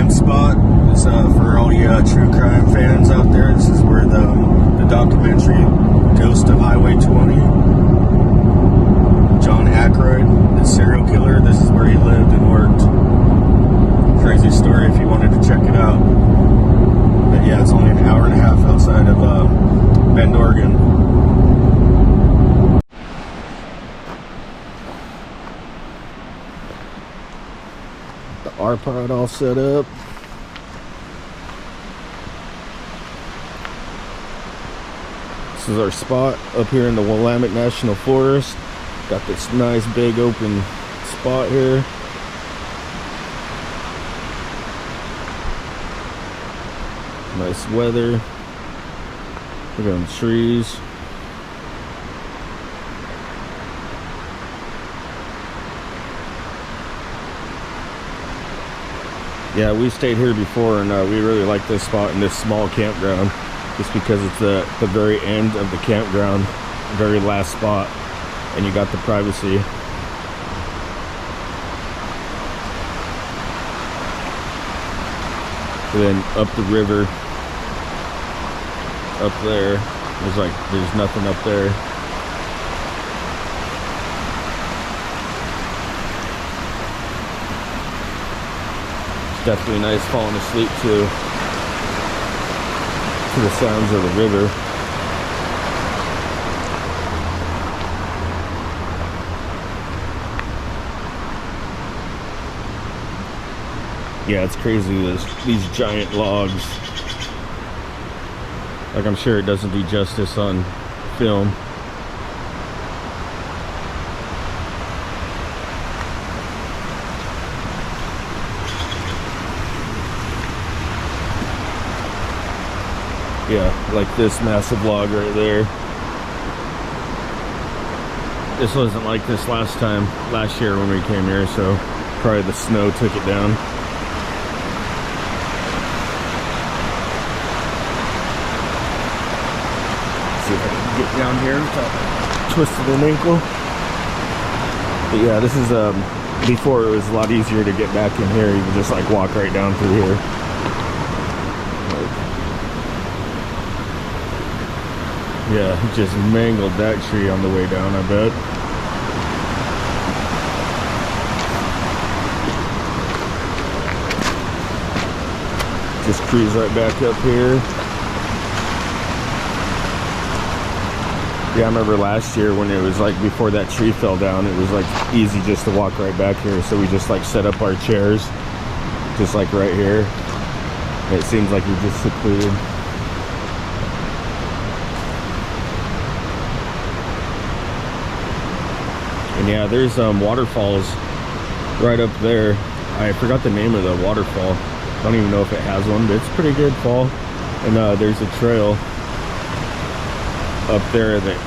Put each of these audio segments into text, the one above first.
camp spot. It's for all you true crime fans out there. This is where the documentary Ghost of Highway 20, John Aykroyd, the serial killer, this is where he lived and worked. Crazy story if you wanted to check it out. But yeah, it's only an hour and a half outside of Bend, Oregon. The R-Pod all set up. This is our spot up here in the Willamette National Forest. Got this nice big open spot here. Nice weather. Look at them trees. Yeah, we stayed here before, and we really like this spot in this small campground, just because it's the very end of the campground, very last spot, and you got the privacy. And then up the river, up there, there's nothing up there. It's definitely nice falling asleep to the sounds of the river. Yeah, it's crazy, these giant logs. Like, I'm sure it doesn't do justice on film. Yeah, like this massive log right there. This wasn't like this last year when we came here, so probably the snow took it down. See if I can get down here without twisting an ankle. But yeah, this is before it was a lot easier to get back in here. You could just like walk right down through here. Yeah, just mangled that tree on the way down, I bet. Just cruise right back up here. Yeah, I remember last year when it was like before that tree fell down, it was like easy just to walk right back here. So we just like set up our chairs, just like right here. And it seems like we're just secluded. And yeah, there's waterfalls right up there. I forgot the name of the waterfall. I don't even know if it has one, but it's a pretty good fall. And there's a trail up there that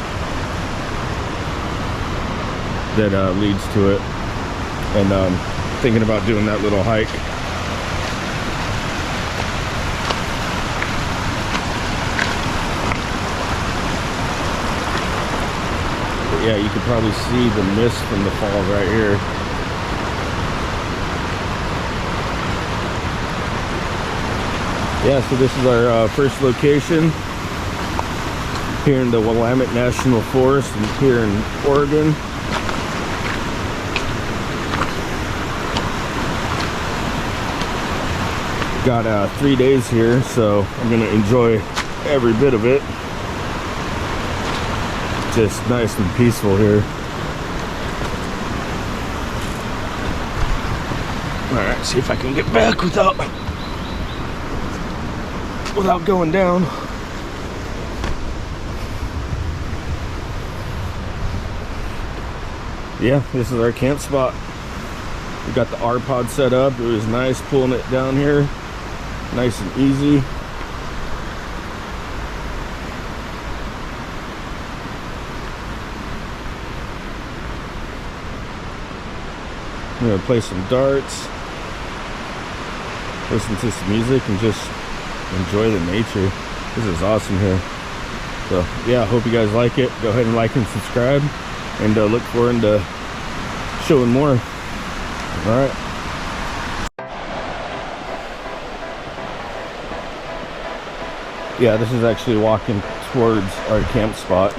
leads to it. And thinking about doing that little hike. Yeah, you can probably see the mist from the fall right here. Yeah, so this is our first location here in the Willamette National Forest and here in Oregon. Got 3 days here, so I'm gonna enjoy every bit of it. Just nice and peaceful here. Alright, see if I can get back without going down. Yeah, this is our camp spot. We got the R-Pod set up. It was nice pulling it down here. Nice and easy. I'm gonna play some darts, listen to some music, and just enjoy the nature. This is awesome here. So yeah, I hope you guys like it. Go ahead and like and subscribe, and look forward to showing more. All right. Yeah, this is actually walking towards our camp spot.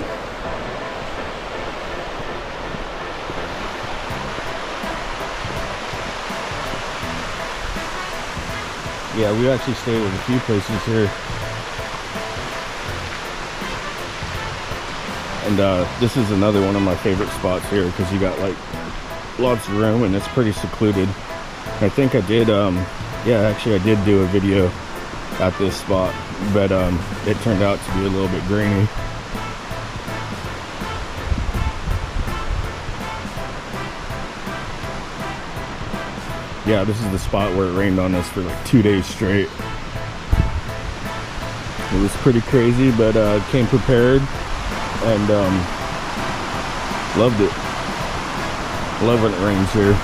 Yeah, we actually stayed at a few places here. And this is another one of my favorite spots here because you got like lots of room and it's pretty secluded. I think I did, yeah, actually I did do a video at this spot, but it turned out to be a little bit grainy. Yeah, this is the spot where it rained on us for like 2 days straight. It was pretty crazy, but came prepared and loved it. Love when it rains here.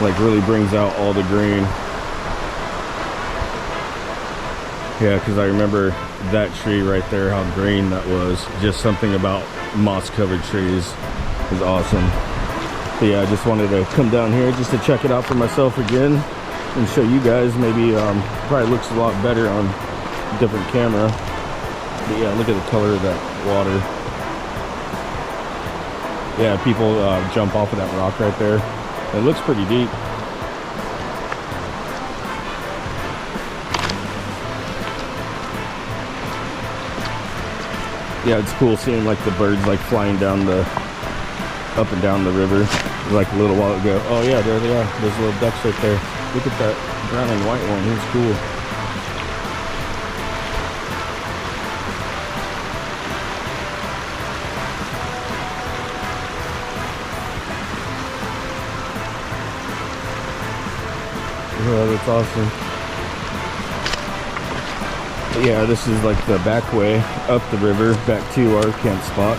Like really brings out all the green. Yeah, because I remember that tree right there, how green that was. Just something about moss covered trees is awesome. But yeah, I just wanted to come down here just to check it out for myself again and show you guys. Maybe probably looks a lot better on a different camera. But yeah, look at the color of that water. Yeah, people jump off of that rock right there. It looks pretty deep. Yeah, it's cool seeing like the birds like flying down the up and down the river like a little while ago. Oh yeah, there they are. There's little ducks right there. Look at that brown and white one. He's cool. Oh, that's awesome. But yeah, this is like the back way up the river back to our camp spot.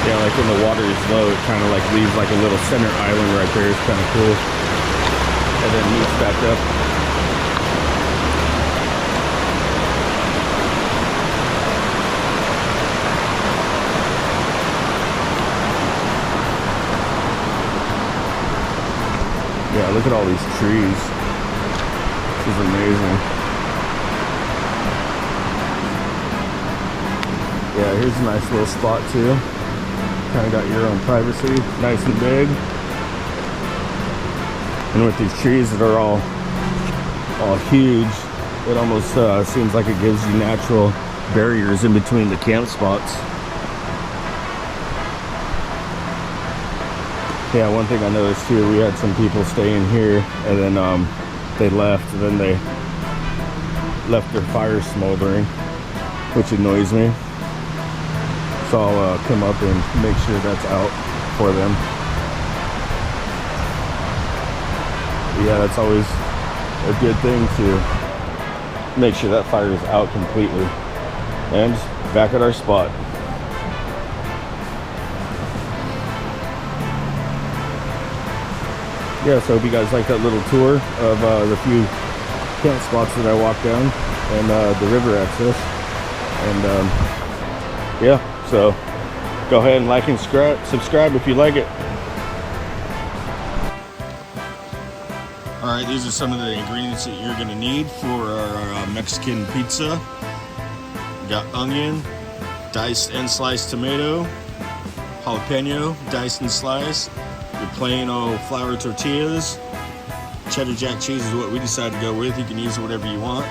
Yeah, like when the water is low, it kind of like leaves like a little center island right there. It's kind of cool. And then meets back up. Yeah, look at all these trees. This is amazing. Yeah, here's a nice little spot too. Kind of got your own privacy, nice and big. And with these trees that are all huge, it almost seems like it gives you natural barriers in between the camp spots. Yeah, one thing I noticed too, we had some people staying here and then they left, and then they left their fire smoldering, which annoys me. So I'll come up and make sure that's out for them. But yeah, that's always a good thing to make sure that fire is out completely. And back at our spot. Yeah, so I hope you guys like that little tour of the few camp spots that I walked down and the river access. And yeah. So go ahead and like and subscribe if you like it. All right, these are some of the ingredients that you're gonna need for our Mexican pizza. We got onion, diced and sliced tomato, jalapeno, diced and sliced, your plain old flour tortillas, cheddar jack cheese is what we decided to go with. You can use whatever you want.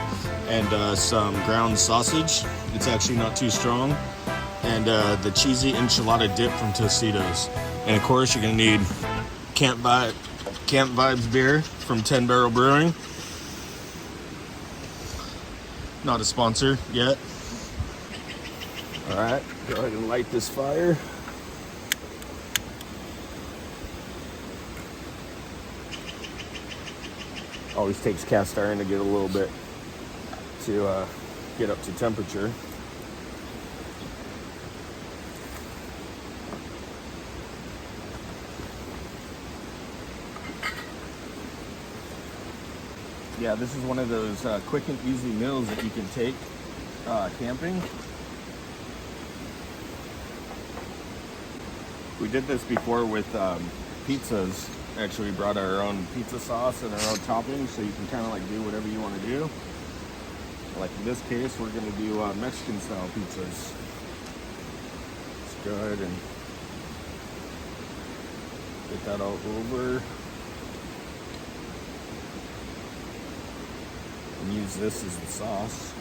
And some ground sausage. It's actually not too strong. And the cheesy enchilada dip from Tostitos. And of course you're gonna need Camp Vibes beer from 10 Barrel Brewing. Not a sponsor yet. All right, go ahead and light this fire. Always takes cast iron to get a little bit to get up to temperature. Yeah, this is one of those quick and easy meals that you can take camping. We did this before with pizzas. Actually, we brought our own pizza sauce and our own toppings, so you can kind of like do whatever you want to do. Like in this case, we're going to do Mexican style pizzas. Let's go ahead and get that all over. And use this as the sauce.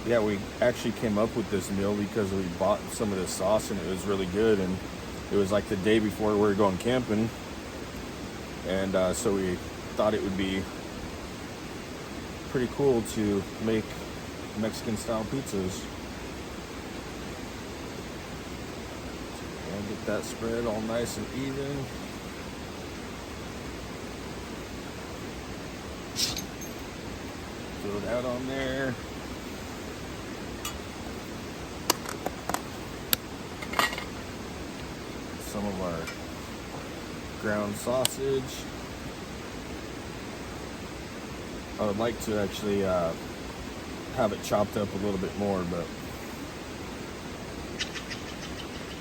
Yeah, we actually came up with this meal because we bought some of this sauce and it was really good, and it was like the day before we were going camping, and so we thought it would be pretty cool to make Mexican style pizzas. And get that spread all nice and even. Throw that on there. Some of our ground sausage. I would like to actually have it chopped up a little bit more, but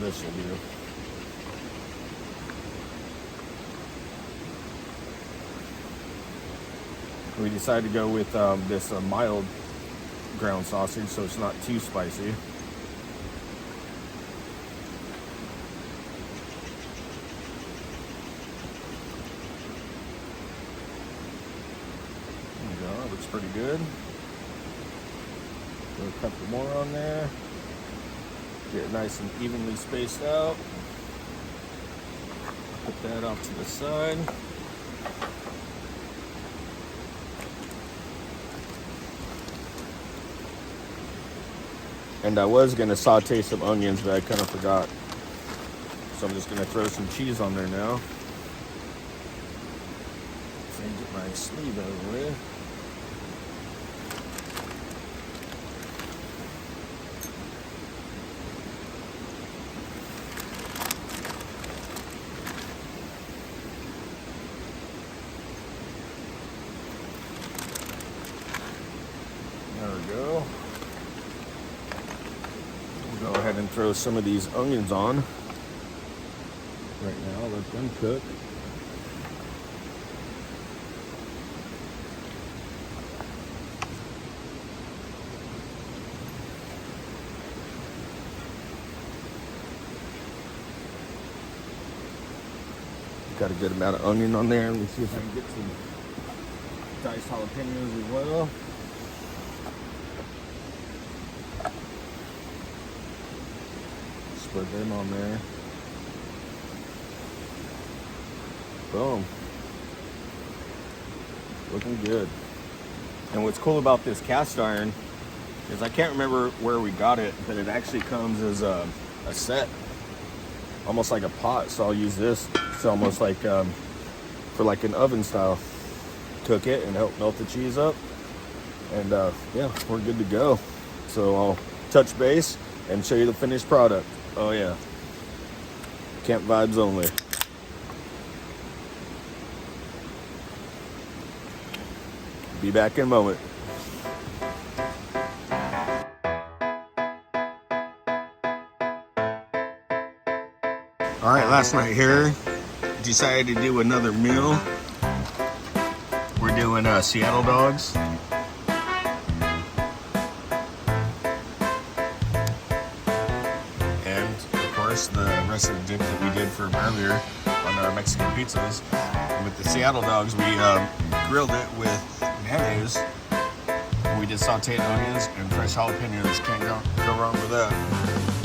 this will do. We decided to go with this mild ground sausage, so it's not too spicy. There we go, looks pretty good. Throw a couple more on there. Get it nice and evenly spaced out. Put that off to the side. And I was going to saute some onions, but I kind of forgot. So I'm just going to throw some cheese on there now. And get my sleeve out of the way. There we go. We'll go ahead and throw some of these onions on. Right now, let them cook. Got a good amount of onion on there. Let me see if I can get some diced jalapenos as well. Spread them on there. Boom. Looking good. And what's cool about this cast iron is I can't remember where we got it, but it actually comes as a set. Almost like a pot, so I'll use this. It's almost like for like an oven style. Cook it and help melt the cheese up. And yeah, we're good to go. So I'll touch base and show you the finished product. Oh yeah, camp vibes only. Be back in a moment. All right, last night here, decided to do another meal. We're doing Seattle dogs. And of course, the rest of the dip that we did for earlier on our Mexican pizzas. And with the Seattle dogs, we grilled it with mayonnaise. We did sauteed onions and fresh jalapenos. Can't go wrong with that.